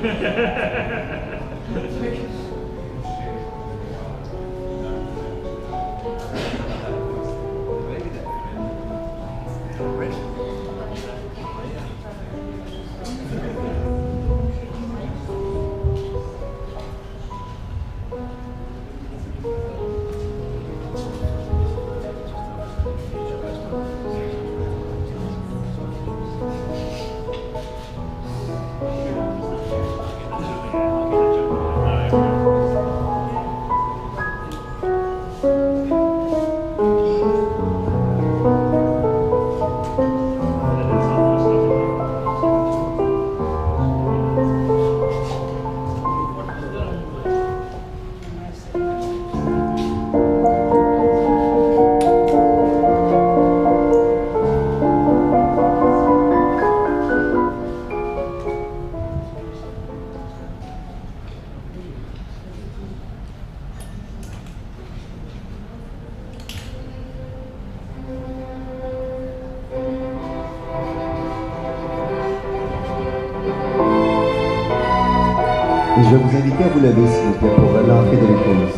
Je vais vous inviter à vous lever, s'il vous plaît, pour l'entrée de l'épouse.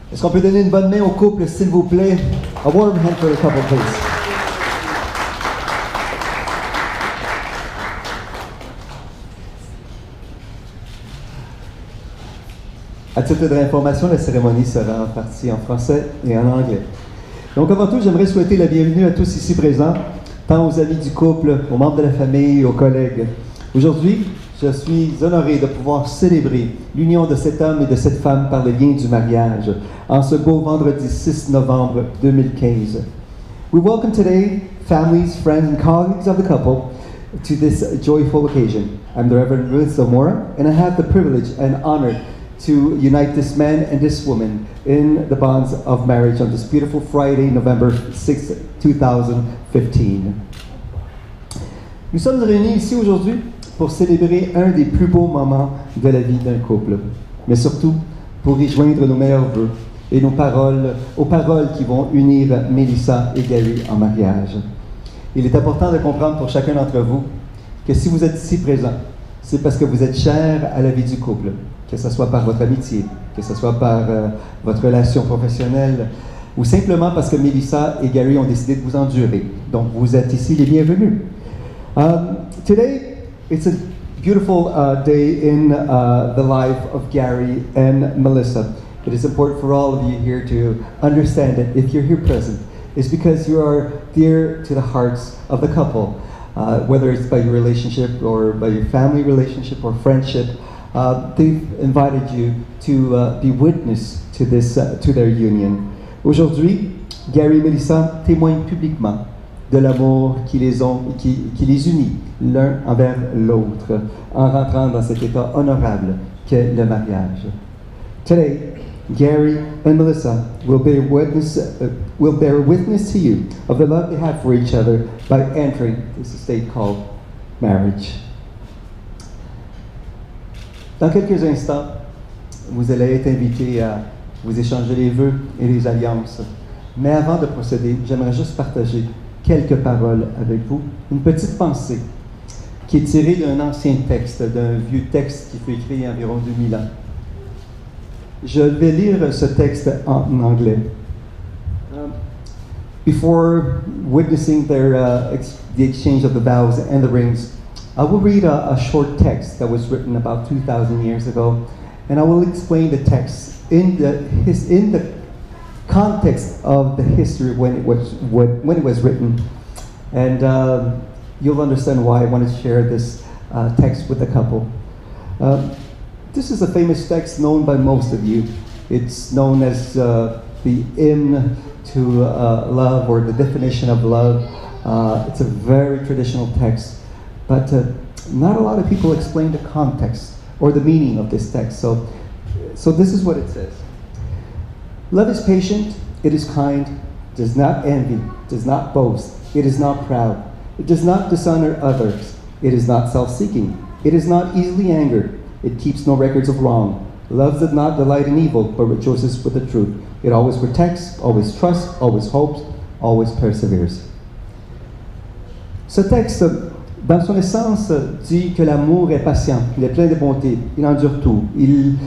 Est-ce qu'on peut donner une bonne main au couple, s'il vous plaît? A warm hand for the couple, please. À titre d'information, la cérémonie sera en partie en français et en anglais. Donc avant tout, j'aimerais souhaiter la bienvenue à tous ici présents, tant aux amis du couple, aux membres de la famille et aux collègues. Aujourd'hui, je suis honoré de pouvoir célébrer l'union de cet homme et de cette femme par le lien du mariage, en ce beau vendredi 6 novembre 2015. We welcome today families, friends, and colleagues of the couple to this joyful occasion. I'm the Reverend Ruth Zamora, and I have the privilege and honor to unite this man and this woman in the bonds of marriage on this beautiful Friday, November 6, 2015. Nous sommes réunis ici aujourd'hui pour célébrer un des plus beaux moments de la vie d'un couple, mais surtout pour y joindre nos meilleurs vœux et nos paroles, aux paroles qui vont unir Mélissa et Gary en mariage. Il est important de comprendre pour chacun d'entre vous que si vous êtes ici présent, c'est parce que vous êtes chers à la vie du couple, que ce soit par votre amitié, que ce soit par votre relation professionnelle, ou simplement parce que Mélissa et Gary ont décidé de vous endurer. Donc vous êtes ici les bienvenus. Today, it's a beautiful day in the life of Gary and Melissa. It is important for all of you here to understand that if you're here present, it's because you are dear to the hearts of the couple, whether it's by your relationship or by your family relationship or friendship. They've invited you to be witness to this, to their union. Aujourd'hui, Gary et Melissa témoignent publiquement de l'amour qui les unit l'un envers l'autre, en rentrant dans cet état honorable qu'est le mariage. Today, Gary and Melissa will bear witness to you of the love they have for each other by entering this estate called marriage. Dans quelques instants, vous allez être invités à vous échanger les vœux et les alliances. Mais avant de procéder, j'aimerais juste partager quelques paroles avec vous, une petite pensée qui est tirée d'un ancien texte, d'un vieux texte qui fut écrit il y a environ 2000 ans. Je vais lire ce texte en anglais. before witnessing the exchange of the vows and the rings, I will read a short text that was written about 2,000 years ago, and I will explain the text in the context of the history when it was written, and you'll understand why I wanted to share this text with the couple. This is a famous text known by most of you. It's known as the hymn to love, or the definition of love. It's a very traditional text, but not a lot of people explain the context or the meaning of this text. So this is what it says. Love is patient, it is kind, does not envy, does not boast, it is not proud, it does not dishonor others, it is not self-seeking, it is not easily angered, it keeps no records of wrong. Love does not delight in evil, but rejoices with the truth. It always protects, always trusts, always hopes, always perseveres. Ce texte, dans son essence, dit que l'amour est patient, il est plein de bonté, il endure tout, il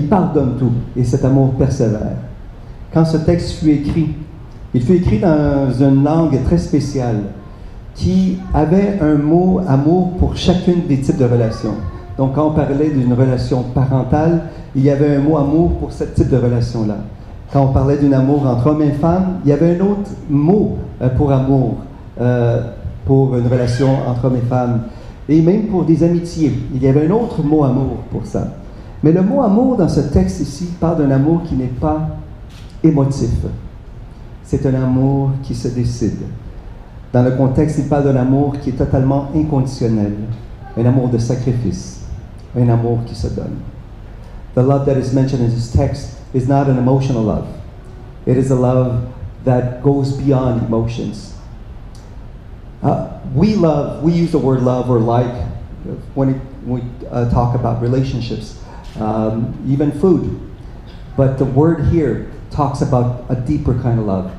pardonne tout, et cet amour persévère. Quand ce texte fut écrit, il fut écrit dans une langue très spéciale, qui avait un mot amour pour chacune des types de relations. Donc quand on parlait d'une relation parentale, il y avait un mot amour pour ce type de relation-là. Quand on parlait d'un amour entre hommes et femmes, il y avait un autre mot pour amour, pour une relation entre hommes et femmes. Et même pour des amitiés, il y avait un autre mot amour pour ça. Mais le mot amour dans ce texte ici parle d'un amour qui n'est pas émotif. C'est un amour qui se décide. Dans le contexte, il parle d'un amour qui est totalement inconditionnel, un amour de sacrifice, un amour qui se donne. The love that is mentioned in this text is not an emotional love. It is a love that goes beyond emotions. We use the word love or like when we talk about relationships, even food. But the word here talks about a deeper kind of love.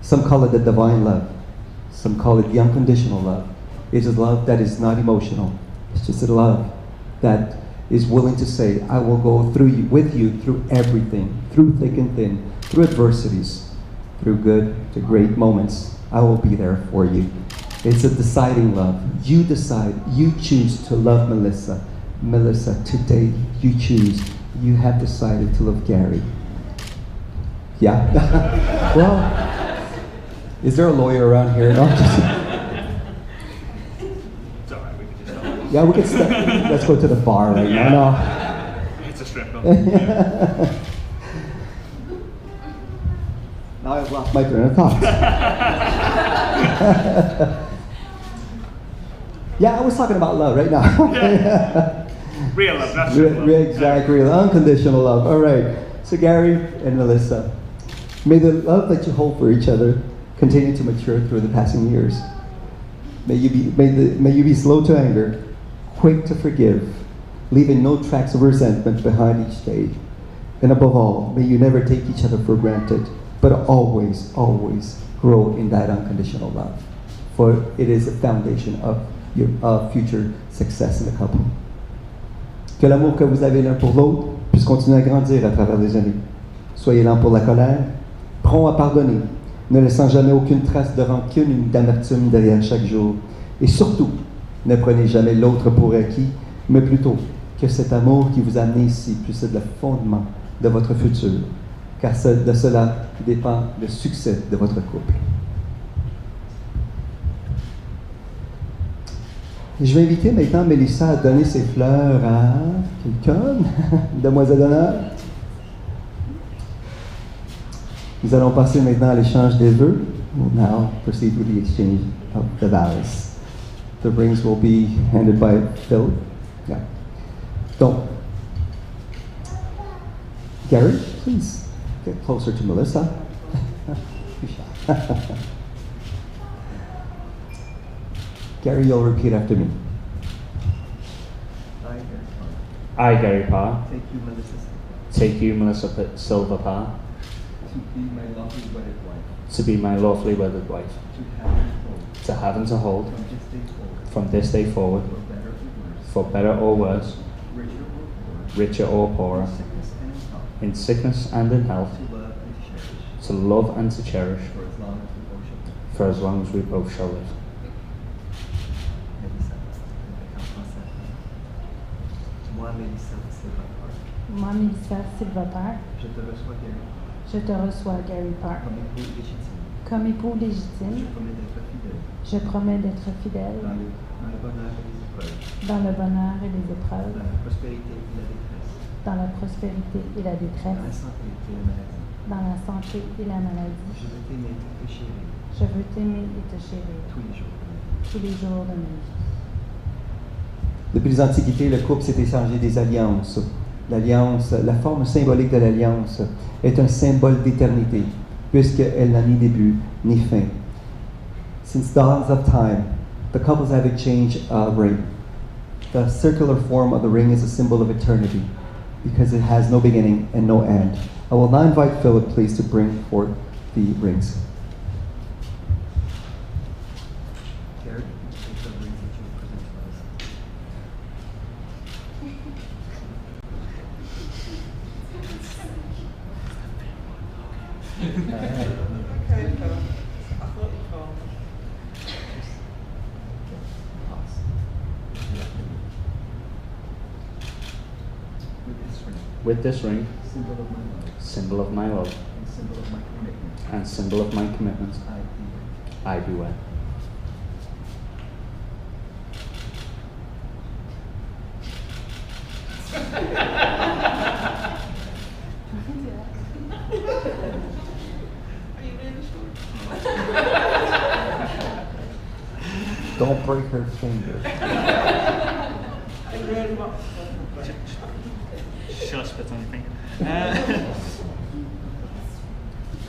Some call it the divine love. Some call it the unconditional love. It is love that is not emotional. It's just a love that is willing to say, I will go with you through everything, through thick and thin, through adversities, through good to great moments. I will be there for you. It's a deciding love. You decide, you choose to love Melissa. Melissa, today you choose. You have decided to love Gary. Yeah? Well, is there a lawyer around here? No, yeah, we can start. Let's go to the bar right now. No. It's a strip club. Now I've lost my train of thought. Yeah, I was talking about love right now. Yeah. Real love, not strip club. Exactly, real, unconditional love. All right. So Gary and Melissa, may the love that you hold for each other continue to mature through the passing years. May you be slow to anger, quick to forgive, leaving no tracks of resentment behind each day. And above all, may you never take each other for granted, but always, always grow in that unconditional love. For it is the foundation of your future success in the couple. Que l'amour que vous avez l'un pour l'autre puisse continuer à grandir à travers les années. Soyez lents pour la colère, prompts à pardonner, ne laissant jamais aucune trace de rancune ou d'amertume derrière chaque jour. Et surtout, ne prenez jamais l'autre pour acquis, mais plutôt que cet amour qui vous a amené ici puisse être le fondement de votre futur, car de cela dépend le succès de votre couple. Je vais inviter maintenant Mélissa à donner ses fleurs à quelqu'un, demoiselle d'honneur. Nous allons passer maintenant à l'échange des vœux. We'll now proceed with the exchange of the vows. The rings will be handed by Phil. Yeah. Donc, Gary, please get closer to Melissa. Gary, you'll repeat after me. I, Gary Parr, Take you, Melissa, take you, Melissa Silver Parr, to be my lovely wedded wife, to be my lawfully wedded wife, to have and hold, to have and to hold, from this day forward, from this day forward, for better or worse, for better or worse, richer or poorer, richer or poorer, in sickness and in health, in sickness and in health, to love and to cherish, to love and to cherish, for as long as we both shall live. Mélissa, en français. Moi, Mélissa Silverpark, Moi, Mélissa Silverpark, je te reçois, Gary, je te reçois, Gary Park, comme époux légitime. comme époux Je légitime. promets d'être fidèle Je promets d'être fidèle dans le bonheur et les épreuves, dans le bonheur et les dans épreuves, la prospérité et la détresse, dans la prospérité et la dans la détresse, santé et la maladie. dans la santé et la maladie. Je veux t'aimer et te chérir Je veux t'aimer et te chérir tous les jours de ma vie. tous les jours de ma vie. Depuis les Antiquités, le couple s'est échangé des alliances. L'alliance, la forme symbolique de l'alliance, est un symbole d'éternité, puisqu'elle n'a ni début ni fin. Since dawns of time, the couples have exchanged a ring. The circular form of the ring is a symbol of eternity, because it has no beginning and no end. I will now invite Philip, please, to bring forth the rings. Gary, take the rings that you will present to us. With this ring, With this ring, symbol of my love, symbol of my love, and symbol of my commitment, and symbol of my commitment, I do wed. Don't break her finger. Shut spit on your finger.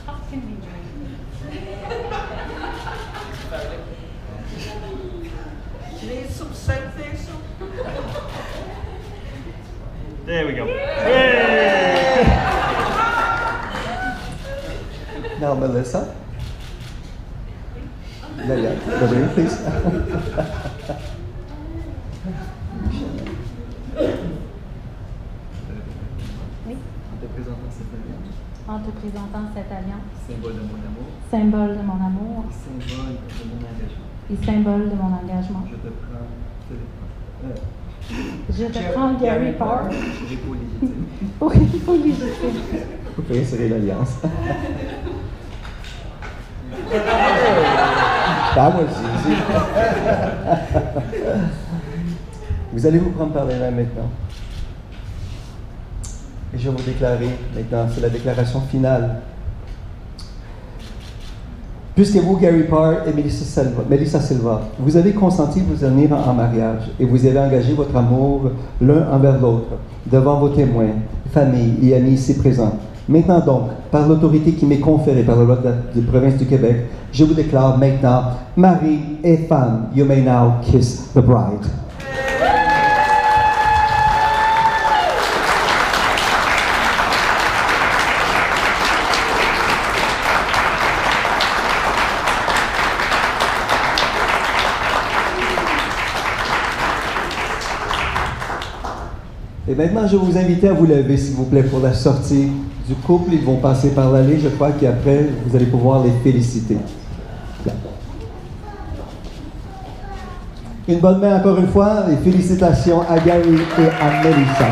How can we Need some sympathy, There we go. Yay! Now, Melissa. The ring, please. Oui. En te présentant cette alliance, En te présentant cette alliance, symbole de mon amour, symbole de mon amour symbole de mon engagement, et symbole de mon engagement, je te prends Philippe. je te prends Gary Park Époux légitime. pour époux légitime. Vous pouvez insérer l'alliance. That was easy. Vous allez vous prendre par les mains maintenant. Et je vais vous déclarer maintenant, c'est la déclaration finale. Puisque vous, Gary Parr et Mélissa Silva, vous avez consenti vous unir en mariage et vous avez engagé votre amour l'un envers l'autre devant vos témoins, famille et amis ici présents. Maintenant donc, par l'autorité qui m'est conférée par la loi de la province du Québec, je vous déclare maintenant, mari et femme, you may now kiss the bride. Et maintenant, je vais vous inviter à vous lever, s'il vous plaît, pour la sortie du couple. Ils vont passer par l'allée. Je crois qu'après, vous allez pouvoir les féliciter. Une bonne main encore une fois et félicitations à Gary et à Mélissa.